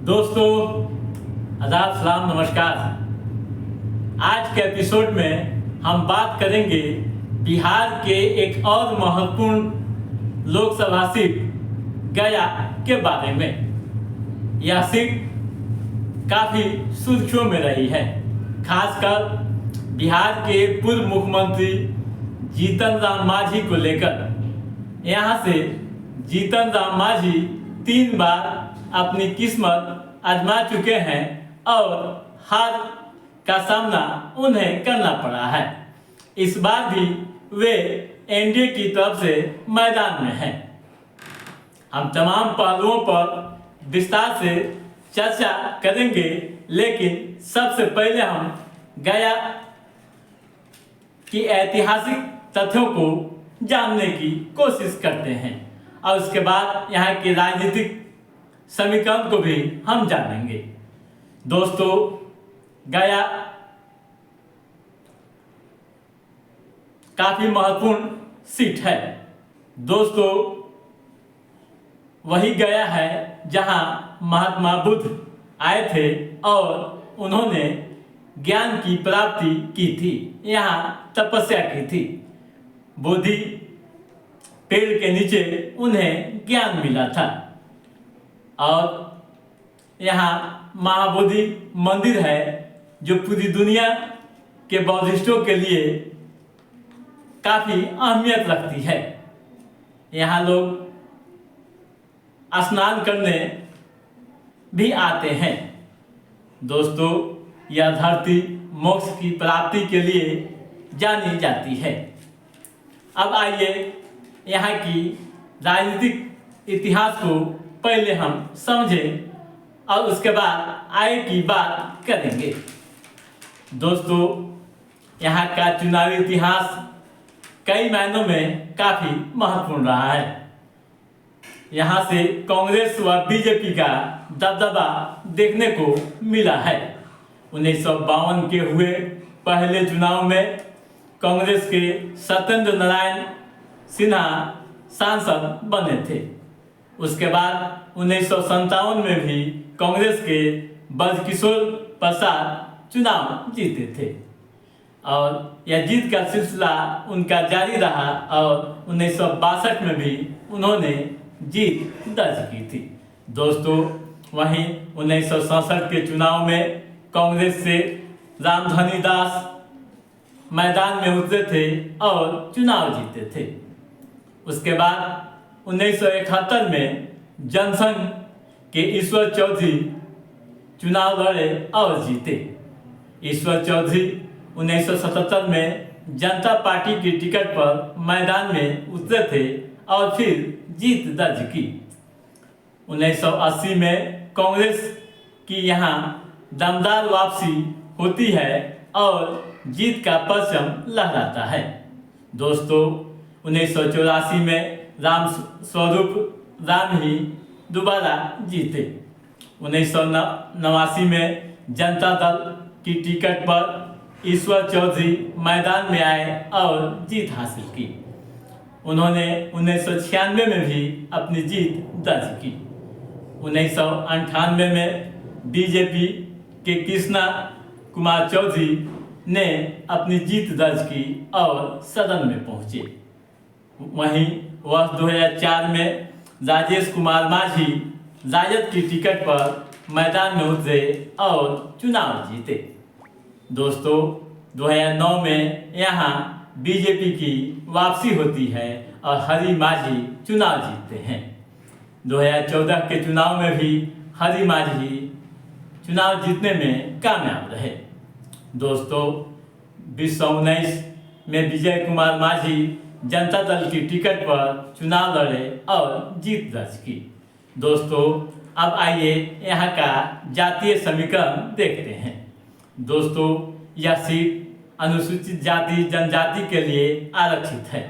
दोस्तों, आदाब, सलाम, नमस्कार। आज के एपिसोड में हम बात करेंगे बिहार के एक और महत्वपूर्ण लोकसभा सीट गया के बारे में। यह सीट काफ़ी सुर्खियों में रही है, खासकर बिहार के पूर्व मुख्यमंत्री जीतन राम मांझी को लेकर। यहाँ से जीतन राम मांझी 3 बार अपनी किस्मत आजमा चुके हैं और हार का सामना उन्हें करना पड़ा है। इस बार भी वे एनडीए की तरफ से मैदान में हैं। हम तमाम पहलुओं पर विस्तार से चर्चा करेंगे, लेकिन सबसे पहले हम गया की ऐतिहासिक तथ्यों को जानने की कोशिश करते हैं और उसके बाद यहाँ के राजनीतिक समीकरण को भी हम जानेंगे। दोस्तों, गया काफी महत्वपूर्ण सीट है। दोस्तों, वही गया है जहां महात्मा बुद्ध आए थे और उन्होंने ज्ञान की प्राप्ति की थी, यहाँ तपस्या की थी। बोधि पेड़ के नीचे उन्हें ज्ञान मिला था और यहाँ महाबोधि मंदिर है जो पूरी दुनिया के बौद्धिस्टों के लिए काफ़ी अहमियत रखती है। यहाँ लोग स्नान करने भी आते हैं। दोस्तों, यह धरती मोक्ष की प्राप्ति के लिए जानी जाती है। अब आइए यहाँ की राजनीतिक इतिहास को पहले हम समझें और उसके बाद आगे की बात करेंगे। दोस्तों, यहाँ का चुनावी इतिहास कई मायनों में काफ़ी महत्वपूर्ण रहा है। यहाँ से कांग्रेस व बीजेपी का दबदबा देखने को मिला है। 1952 के हुए पहले चुनाव में कांग्रेस के सत्येंद्र नारायण सिन्हा सांसद बने थे। उसके बाद 1957 में भी कांग्रेस के ब्रजकिशोर प्रसाद चुनाव जीते थे और यह जीत का सिलसिला उनका जारी रहा और 1962 में भी उन्होंने जीत दर्ज की थी। दोस्तों, वहीं 1967 के चुनाव में कांग्रेस से रामधनी दास मैदान में उतरे थे और चुनाव जीते थे। उसके बाद 1971 में जनसंघ के ईश्वर चौधरी चुनाव लड़े और जीते। ईश्वर चौधरी 1977 में जनता पार्टी की टिकट पर मैदान में उतरे थे और फिर जीत दर्ज की। 1980 में कांग्रेस की यहाँ दमदार वापसी होती है और जीत का परचम लहराता है। दोस्तों, 1984 में राम स्वरूप राम ही दोबारा जीते। 1989 में जनता दल की टिकट पर ईश्वर चौधरी मैदान में आए और जीत हासिल की। उन्होंने 1996 में भी अपनी जीत दर्ज की। 1998 में बीजेपी के कृष्णा कुमार चौधरी ने अपनी जीत दर्ज की और सदन में पहुंचे। वहीं वर्ष 2004 में राजेश कुमार मांझी राजद की टिकट पर मैदान में उतरे और चुनाव जीते। दोस्तों, 2009 में यहाँ बीजेपी की वापसी होती है और हरि मांझी चुनाव जीतते हैं। 2014 के चुनाव में भी हरि मांझी चुनाव जीतने में कामयाब रहे। दोस्तों, 2019 में विजय कुमार मांझी जनता दल की टिकट पर चुनाव लड़े और जीत दर्ज की। दोस्तों, अब आइए यहाँ का जातीय समीकरण देखते हैं। दोस्तों, यह सीट अनुसूचित जाति जनजाति के लिए आरक्षित है।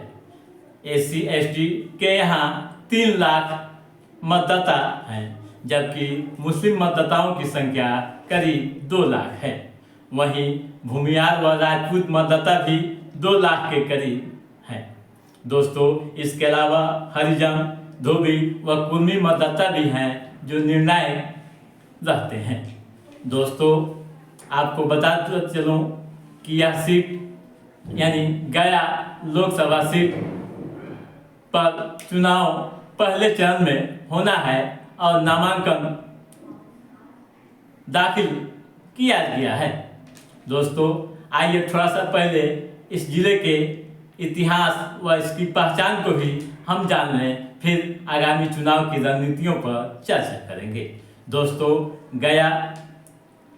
SC ST के यहाँ 3 लाख मतदाता हैं, जबकि मुस्लिम मतदाताओं की संख्या करीब 2 लाख है। वहीं भूमिहार व राजपूत मतदाता भी 2 लाख के करीब हैं। दोस्तों, इसके अलावा हरिजन, धोबी व कुर्मी मतदाता भी हैं जो निर्णायक रहते हैं। दोस्तों आपको बताते चलूं कि यह सीट यानी गया लोकसभा सीट पर चुनाव पहले चरण में होना है और नामांकन दाखिल किया गया है। दोस्तों आइए थोड़ा सा पहले इस जिले के इतिहास व इसकी पहचान को भी हम जान लें, फिर आगामी चुनाव की रणनीतियों पर चर्चा करेंगे। दोस्तों गया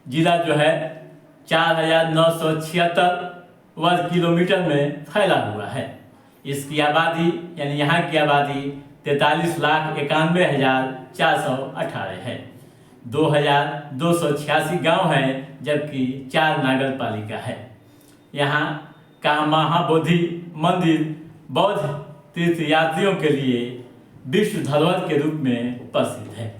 जिला जो है 4,976 वर्ग किलोमीटर में फैला हुआ है। इसकी आबादी यानी यहाँ की आबादी 43,91,418 है। 2,286 गांव हैं, जबकि 4 नगर पालिका है। यहाँ का महाबोधि मंदिर बौद्ध तीर्थयात्रियों के लिए विश्व धरोहर के रूप में प्रसिद्ध है।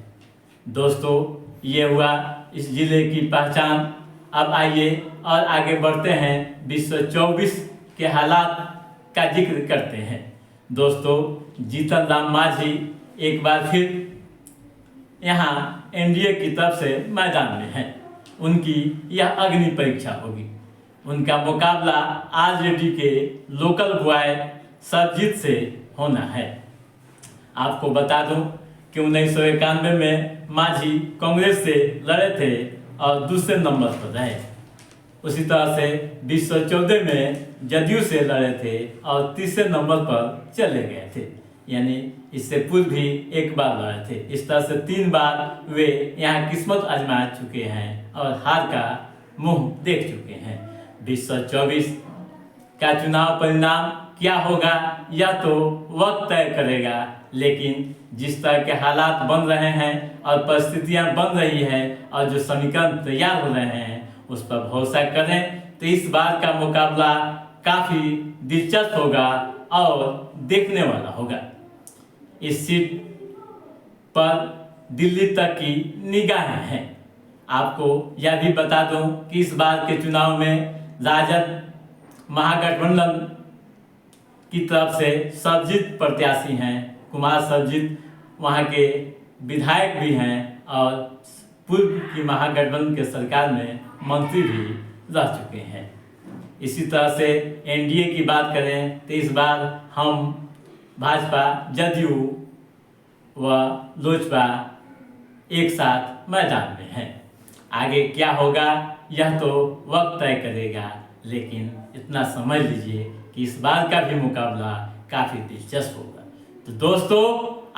दोस्तों ये हुआ इस जिले की पहचान। अब आइए और आगे बढ़ते हैं, विश्व 24 के हालात का जिक्र करते हैं। दोस्तों जीतन राम मांझी एक बार फिर यहाँ एनडीए की तरफ से मैदान में है। उनकी यह अग्नि परीक्षा होगी। उनका मुकाबला आरजेडी के लोकल बॉय सरजीत से होना है। आपको बता दूं कि 1991 में मांझी कांग्रेस से लड़े थे और दूसरे नंबर पर रहे। उसी तरह से 2014 में जदयू से लड़े थे और तीसरे नंबर पर चले गए थे, यानी इससे पूर्व भी एक बार लड़े थे। इस तरह से 3 बार वे यहाँ किस्मत आजमा चुके हैं और हार का मुंह देख चुके हैं। 2024 का चुनाव परिणाम क्या होगा यह तो वक्त तय करेगा, लेकिन जिस तरह के हालात बन रहे हैं और परिस्थितियां बन रही हैं और जो समीकरण तैयार हो रहे हैं उस पर भरोसा करें तो इस बार का मुकाबला काफ़ी दिलचस्प होगा और देखने वाला होगा। इस सीट पर दिल्ली तक की निगाहें हैं। आपको यह भी बता दूं कि इस बार के चुनाव में राजद महागठबंधन की तरफ से सरजीत प्रत्याशी हैं। कुमार सरजीत वहाँ के विधायक भी हैं और पूर्व की महागठबंधन के सरकार में मंत्री भी रह चुके हैं। इसी तरह से एनडीए की बात करें तो इस बार हम भाजपा, जदयू व लोजपा एक साथ मैदान में हैं। आगे क्या होगा यह तो वक्त तय करेगा, लेकिन इतना समझ लीजिए कि इस बार का भी मुकाबला काफ़ी दिलचस्प होगा। तो दोस्तों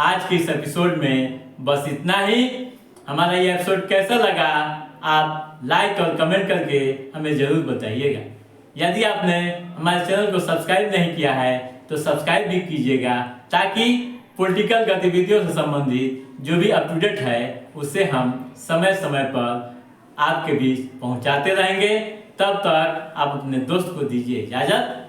आज के इस एपिसोड में बस इतना ही। हमारा ये एपिसोड कैसा लगा आप लाइक और कमेंट करके हमें ज़रूर बताइएगा। यदि आपने हमारे चैनल को सब्सक्राइब नहीं किया है तो सब्सक्राइब भी कीजिएगा, ताकि पॉलिटिकल गतिविधियों से संबंधित जो भी अप टू डेट है उसे हम समय समय पर आपके बीच पहुंचाते रहेंगे। तब तक आप अपने दोस्त को दीजिए इजाज़त।